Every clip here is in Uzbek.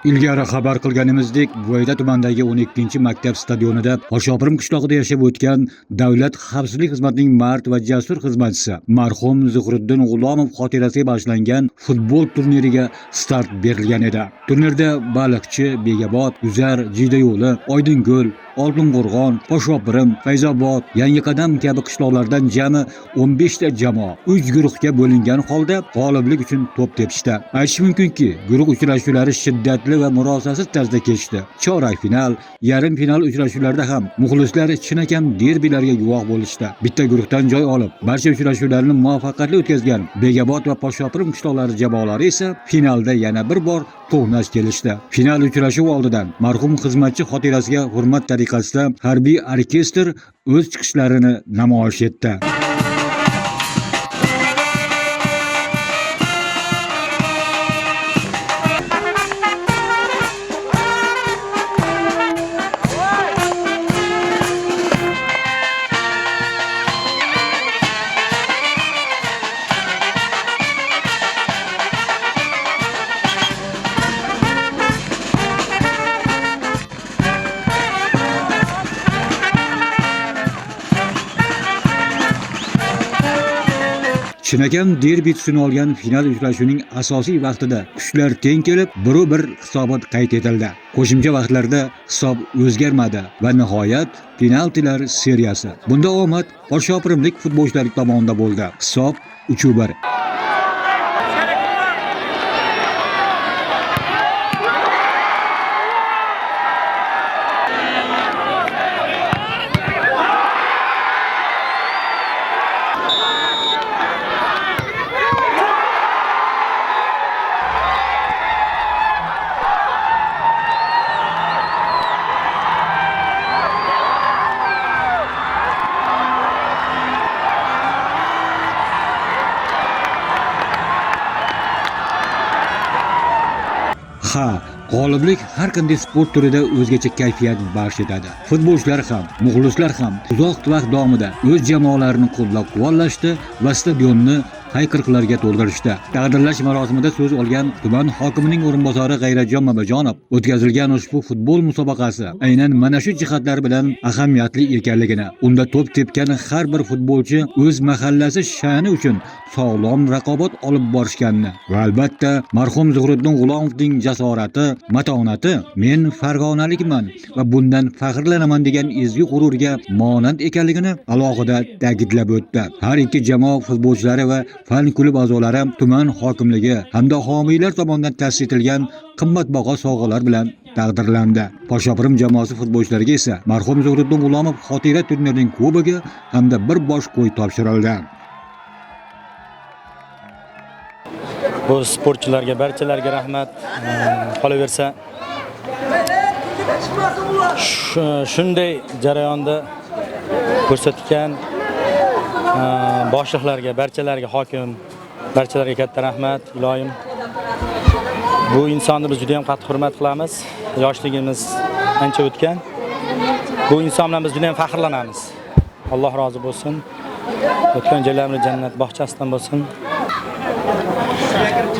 Ilgari xabar qilganimizdek, Buvayda tumanidagi 12-maktab stadionida Oshopirim qishlog'ida yashab o'tgan Davlat xavfsizlik xizmatining mard va jasur xizmatchisi marhum Zuhriddin G'ulomov xotirasiga bag'ishlangan futbol turniriga start berilgan edi. Turnirda Baliqchi, Begabod, Uzar, Jiydayo'li, Oydinko'l, Oltinqo'rg'on, Oshopirim, Fayzobod, Yangiqadam kabi qishloqlardan jami 15 ta jamoa 3 guruhga bo'lingan holda g'oliblik uchun to'p tepishdi. Aytish mumkinki, guruh uchrashuvlari shiddatli va murosasiz tarzda kechdi. Chorak final, yarim final uchrashuvlarda ham muxlislar chinakam derbilarga guvoh bo'lishdi. Bitta guruhdan joy olib, barcha uchrashuvlarni muvaffaqiyatli o'tkazgan Begabod va Oshopirim qishloqlari jamoalari esa finalda yana bir bor to'qnash kelishdi. Final uchrashuvi oldidan marhum xizmatchi xotirasiga hurmat tariqasida harbiy orkestr o'z chiqishlarini namoyish etdi. Chinakam derbi tusini olgan final uchrashuvining asosiy vaqtida kuchlar teng kelib, bir hisobot qayd etildi. Qo'shimcha vaqtlarda hisob o'zgarmadi va nihoyat penaltilar seriyasi. Bunda omad Oshopirimlik futbolchilar tomonidan bo'ldi. Hisob 3-1. G'oliblik har qanday sport turida o'zgacha kayfiyat baxsh etadi. Futbolchilar ham, muxlislar ham uzoq vaqt davomida o'z jamoalarini qo'llab-quvvatlashdi va stadionni hayqiriqlarga to'ldirishdi. Taqdirlash marosimida so'z olgan tuman hokimining o'rinbosari G'ayratjon Mamajonov o'tkazilgan ushbu futbol musobaqasi aynan mana shu jihatlar bilan ahamiyatli ekanligini, unda to'p tepgan har bir futbolchi o'z mahallasi sha'ni uchun sog'lom raqobat olib borishganini va albatta marhum Zuhriddin G'ulomovning jasorati, matonati men farg'onalikman va bundan faxrlanaman degan ezgu g'ururga monand ekanligini alohida ta'kidlab o'tdi. Har ikki jamoa futbolchilari va fan klub a'zolari tuman hokimligi hamda homiylar tomonidan ta'sis etilgan qimmatbaho sovg'alar bilan taqdirlandi. Oshopirim jamoasi futbolchilariga esa marhum Zuhriddin G'ulomov xotira turnirining kubogi hamda bir bosh qo'y topshirildi. Bu sportchilarga barchalarga rahmat. Qolaversa shunday jarayonda ko'rsatgan boshliqlarga, barchalarga, hokim, barchalarga katta rahmat. Iloyim, bu insonni biz juda ham qattiq hurmat qilamiz. Yoshligimiz ancha o'tgan. Bu inson bilan biz juda ham faxrlanamiz. Alloh rozi bo'lsin. O'tgan joylarimiz jannat bog'chasidan bo'lsin.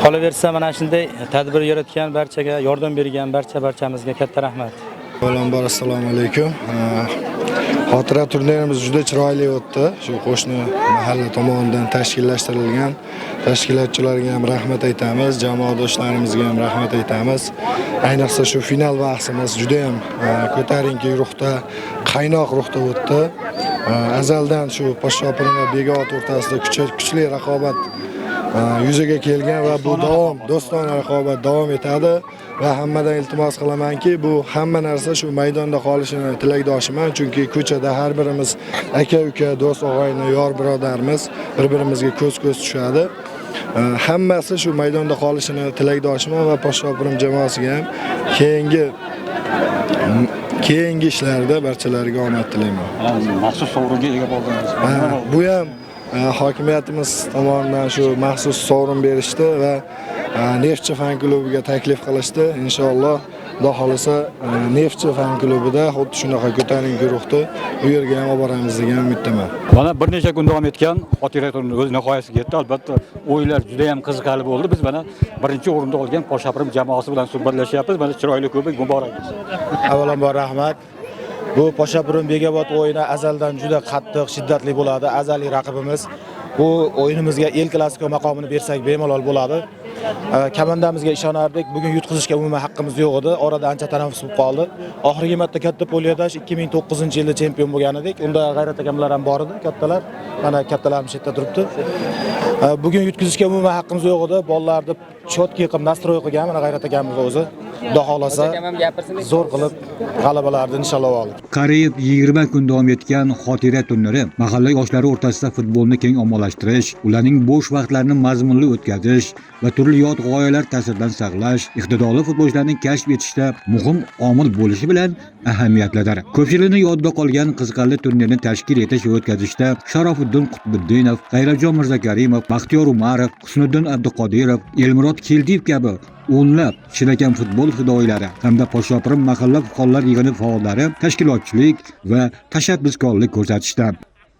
Qolaversa mana shunday tadbir yaratgan barchaga, yordam bergan barchamizga katta rahmat. Avvalambor assalomu alaykum. Xotira turnirimiz juda chiroyli o'tdi. Shu qo'shni mahalla tomonidan tashkillashtirilgan tashkilotchilarga ham rahmat aytamiz, jamoadoshlarimizga ham rahmat aytamiz. Ayniqsa shu final bahsimiz juda ham ko'tarinki ruhda, qaynoq ruhda o'tdi. Azaldan shu Oshopirim va Begobod o'rtasida kuchli raqobat yuzaga kelgan va bu do'stona raqobat davom etadi. Va hammadan iltimos qilamanki, bu hamma narsa shu maydonda qolishini tilakdoshiman, chunki ko'chada har birimiz aka-uka, do'st, og'ayni, yor birodarimiz bir-birimizga ko'z-ko'z tushadi. Hammasi shu maydonda qolishini tilakdoshiman va Oshopirim jamoasiga ham keyingi ishlarda barchalariga omad tilayman. Maxsus sovringa ega bo'ldingiz. Bu ham hokimiyatimiz tomonidan shu maxsus sovrin berishdi va Neftchi fan klubiga taklif qilishdi. Inshaalloh Xudo xolasa Neftchi fan klubida xuddi shunaqa ko'taring guruhni u yerga ham olib boramiz degan umiddaman. Mana bir necha kun davom etgan xotira turniri o'z nihoyasiga yetdi. Albatta, o'yinlar juda ham qiziqarli bo'ldi. Biz mana birinchi o'rinda olgan Poshapirim jamoasi bilan suhbatlashyapmiz. Mana chiroyli ko'pik muborak. Avvalambor rahmat. Bu Poshapirim Begobod o'yini azaldan juda qattiq, shiddatli bo'ladi. Azaliy raqibimiz. Bu o'yinimizga El Klasiko maqomini bersak bemalol bo'ladi. Komandamizga ishonardik. Bugun yutqizishga umuman haqqimiz yo'q edi. Orada ancha tanaffus bo'lib qoldi. Oxirgi marta katta poliyadash 2009-yilda chempion bo'lgan edik. Unda G'ayrat akamlar ham bor edi, kattalar. Mana kattalarimiz chetda turibdi. Bugun yutkazishga umuman haqqimiz yo'q edi. Bolalarni chotki qilib nastroy qilgan mana G'ayrat akamiz o'zi. Xudo xolasa zo'r qilib g'alabalarni inshaalloh olib. Qariyb 20 kun davom etgan xotira turniri mahalla yoshlari o'rtasida futbolni keng ommalashtirish, ularning bo'sh vaqtlarini mazmunli o'tkazish va turli yod g'oyalar ta'siridan saqlash, iqtidorli futbolchilarni kashf etishda muhim omil bo'lishi bilan ahamiyatlidir. Ko'pchilikning yodida qolgan qiziqarli turnirni tashkil etish va o'tkazishda Sharofiddin Qutbiddinov, G'ayratjon Mirzakarimov, Baxtiyor Umarov, Husniddin Abduqodirov, Elmurod Keldiyev kabi o'nlab chinakam futbol fidoyilari hamda Poshapirim mahalla fuqarolar yig'ini faollari tashkilotchilik va tashabbuskorlik ko'rsatishdi.